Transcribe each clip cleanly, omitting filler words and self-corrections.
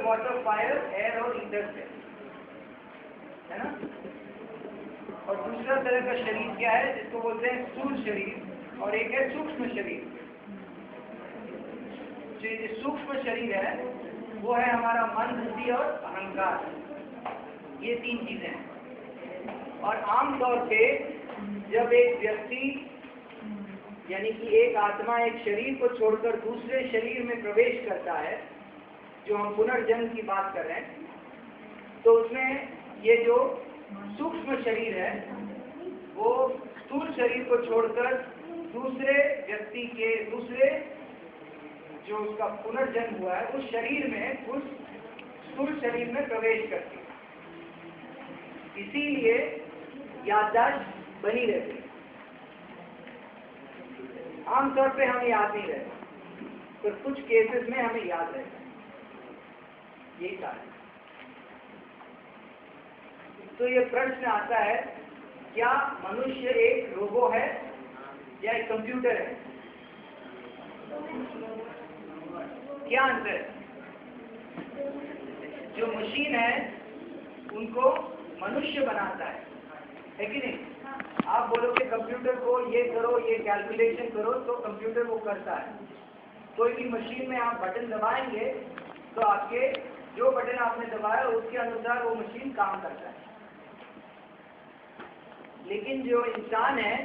Water, fire, air और ether से, है ना। और दूसरा तरह का शरीर क्या है, जिसको बोलते हैं स्थूल शरीर, और एक है सूक्ष्म शरीर। जो ये सूक्ष्म शरीर है वो है हमारा मन, बुद्धि और अहंकार, ये 3 चीजें हैं। और आमतौर पे जब एक व्यक्ति यानी कि एक आत्मा एक शरीर को छोड़कर दूसरे शरीर में प्रवेश करता है, जो हम पुनर्जन्म की बात कर रहे हैं, तो उसमें ये जो सूक्ष्म शरीर है वो स्थूल शरीर को छोड़कर दूसरे व्यक्ति के दूसरे जो उसका पुनर्जन्म हुआ है उस शरीर में, उस स्थूल शरीर में प्रवेश करती है। इसीलिए याददाश्त बनी रहती है। आमतौर पे हमें याद नहीं रहता, पर कुछ केसेस में हमें याद रहता है, यही कारण। तो ये प्रश्न आता है, क्या मनुष्य एक रोबो है या एक कंप्यूटर है? क्या अंतर है? जो मशीन है उनको मनुष्य बनाता है कि नहीं? आप बोलोगे कंप्यूटर को ये करो, ये कैलकुलेशन करो, तो कंप्यूटर वो करता है। कोई भी मशीन में आप बटन दबाएंगे तो आपके जो बटन आपने दबाया उसके अनुसार वो मशीन काम करता है। लेकिन जो इंसान है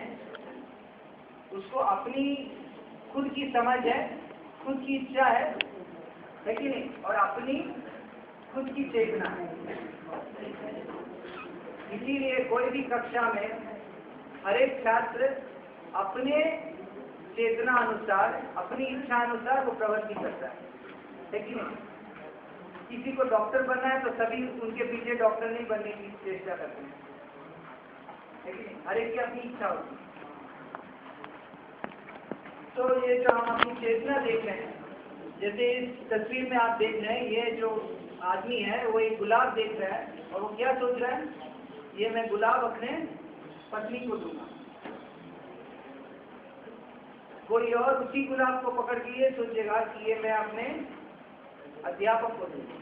उसको अपनी खुद की समझ है, खुद की इच्छा है कि नहीं, और अपनी खुद की चेतना है। इसीलिए कोई भी कक्षा में हर एक छात्र अपने चेतना अनुसार, अपनी इच्छा अनुसार वो प्रवृत्ति करता है कि नहीं। किसी को डॉक्टर बनना है तो सभी उनके पीछे डॉक्टर नहीं बनने की चेष्टा करते हैं, लेकिन हर एक की अपनी इच्छा होती है। तो ये जो हम अपनी चेतना देख रहे हैं, जैसे इस तस्वीर में आप देख रहे हैं, ये जो आदमी है वो एक गुलाब देख रहा है और वो क्या सोच रहा है, ये मैं गुलाब अपने पत्नी को दूंगा। कोई और उसी गुलाब को पकड़ के ये सोचेगा कि ये मैं अपने अध्यापक को दूंगा।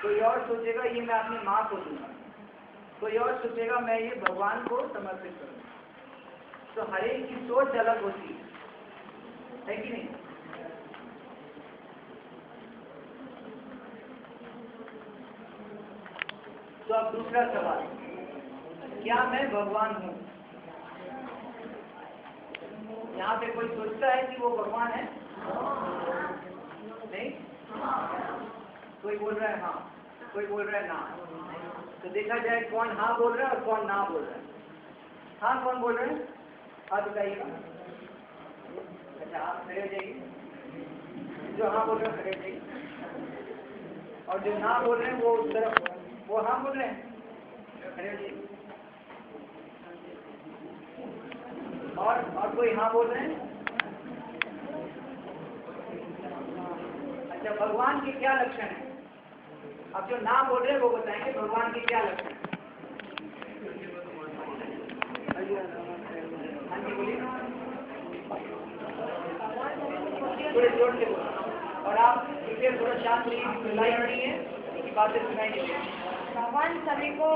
कोई और सोचेगा ये मैं अपनी माँ को दूंगा। कोई और सोचेगा मैं ये भगवान को समर्पित करूंगा। तो हर एक की सोच अलग होती है कि नहीं। तो अब दूसरा सवाल, क्या मैं भगवान हूँ? यहाँ पे कोई सोचता है कि वो भगवान है? नहीं? कोई बोल रहा है हाँ, कोई बोल रहा है ना। तो देखा जाए कौन हाँ बोल रहा है और कौन ना बोल रहा है। हाँ कौन बोल रहे हैं? आप बताइएगा। अच्छा, आप खड़े हो जाइए। जो हाँ बोल रहे हैं खड़े हो जाइए, और जो ना बोल रहे हैं वो उस तरफ, वो हाँ बोल रहे हैं, खड़े हो जाइए। और कोई हाँ बोल रहे हैं? अच्छा, भगवान के क्या लक्षण है? अब जो ना बोल रहे हैं वो बताएंगे भगवान के क्या लक्षण है। हाँ जी बोलिए, थोड़े जोर से बोलो। और आप इसे थोड़ा शांत रहिए, सुनाई नहीं है कि बातें सुनाई नहीं है। भगवान सभी को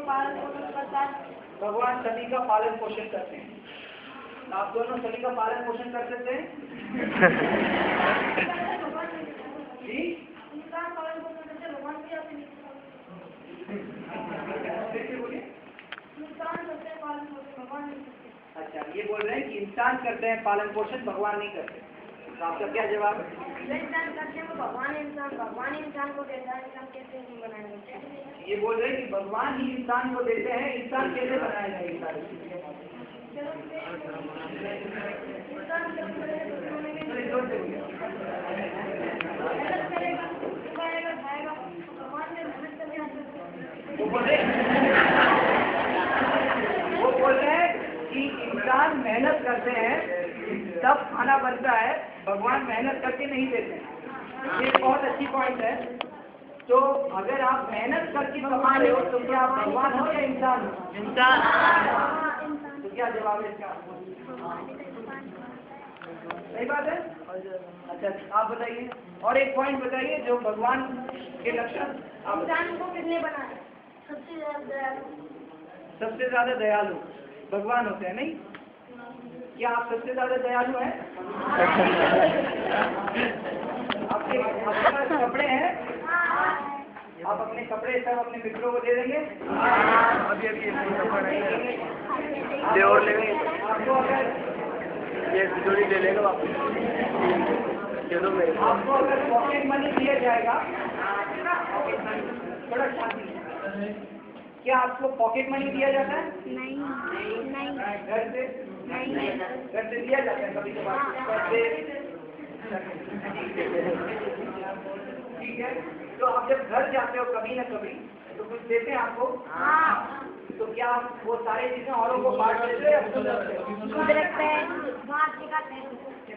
पालन पोषण करता है। भगवान सभी का पालन पोषण करते हैं। आप दोनों सभी का पालन पोषण कर सकते हैं? जी? इंसान पालन पोषण करते हैं, भगवान की अपनी बोलिए। इंसान करते हैं पालन पोषण, भगवान नहीं करते। अच्छा, ये बोल रहे हैं कि इंसान करते हैं पालन पोषण, भगवान नहीं करते। तो आपका क्या जवाब है? इंसान करते हैं तो भगवान इंसान को देता है, इंसान कैसे नहीं बनाएंगे? ये बोल रहे हैं कि भगवान ही इंसान को देते हैं, इंसान कैसे बनाएगा ये सारी चीजें? वो बोल रहे हैं कि इंसान मेहनत करते हैं तब खाना बनता है, भगवान मेहनत करके नहीं देते हैं। ये बहुत अच्छी पॉइंट है। तो अगर आप मेहनत करके कमा रहे हो तो क्या आप भगवान हो या इंसान हो? इंसान। तो क्या जवाब है इसका? सही बात है? अच्छा, आप बताइए और एक पॉइंट बताइए जो भगवान के लक्षण। आप इंसान को किसने बनाया? सबसे ज्यादा दयालु। सबसे ज्यादा दयालु भगवान होते हैं, नहीं? क्या आप सबसे ज्यादा दयालु हैं? आपके पास कपड़े हैं? आप अपने कपड़े सब अपने मित्रों को दे देंगे? अभी दे और लेंगे। आपको अगर ये जोड़ी ले लेगा वापस, दे दो मेरे को। आपको अगर पॉकेट मनी दिया जाएगा, थोड़ा शांति, क्या आपको पॉकेट मनी दिया जाता है? नहीं नहीं घर से? नहीं घर से दिया जाता है कभी कभार पैसे? ठीक है, तो आप जब घर जाते हो कभी ना कभी तो कुछ देते हैं आपको? तो क्या आप वो सारी चीजें औरों को बांट देते हो या खुद रखते हो? खुद रखते हैं, बांट के खाते हैं।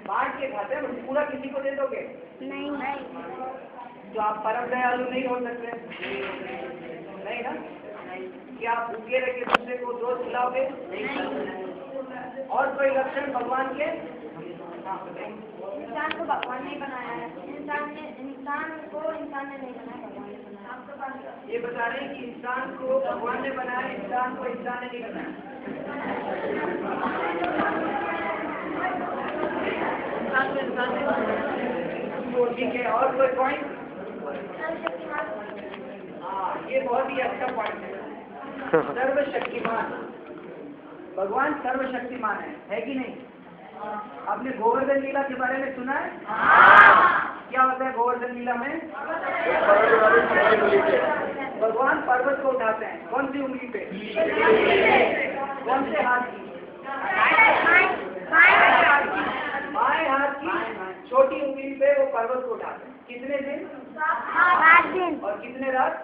बांट के खाते हैं, पूरा किसी को दे दोगे? नहीं तो आप परम दयालु नहीं हो सकते, नहीं ना? क्या आप भूखे रह के दूसरे को दोस्त खिलाओगे? और कोई लक्षण भगवान के? हाँ, इंसान को भगवान ने बनाया है। इंसान को इंसान ने नहीं बनाया, भगवान ने बनाया। ये बता रहे हैं कि इंसान को भगवान ने बनाया, इंसान को इंसान ने नहीं बनाया। तो ठीक है, और कोई पॉइंट? हाँ, ये बहुत ही अच्छा पॉइंट है। सर्वशक्तिमान, भगवान सर्वशक्तिमान है कि नहीं? आपने गोवर्धन लीला के बारे में सुना है? क्या होता है गोवर्धन लीला में? भगवान पर्वत को उठाते हैं, कौन सी उंगली पे? कौन से हाथ की? बाएं हाथ की छोटी उंगली पे वो पर्वत को उठाते हैं। कितने दिन? 7 दिन। और कितने रात?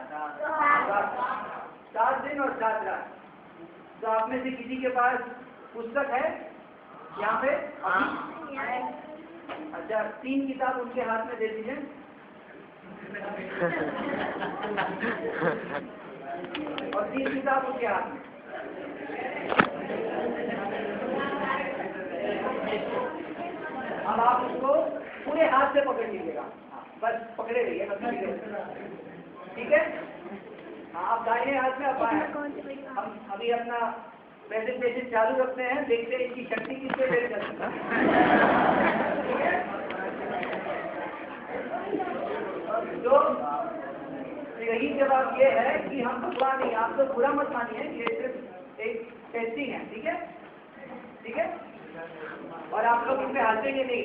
7 दिन और 7 रात। तो आप में से किसी के पास पुस्तक है यहाँ पे? अच्छा, 3 किताब उनके हाथ में दे दीजिए। और 3 किताब उनके हाथ में। अब आप उसको पूरे हाथ से पकड़ लीजिएगा, बस पकड़े रहिए, ठीक है? हाँ, आप दाहिने हाथ में हम अभी अपना प्रेजेंटेशन चालू रखते हैं, देखते हैं इसकी शक्ति किससे बेर करती है। तो यही जवाब ये है कि हम भगवान नहीं, आप तो बुरा मत मानिए, ये सिर्फ एक टेस्टिंग है, ठीक है? ठीक है, और आप लोग इनमें हंसेंगे नहीं।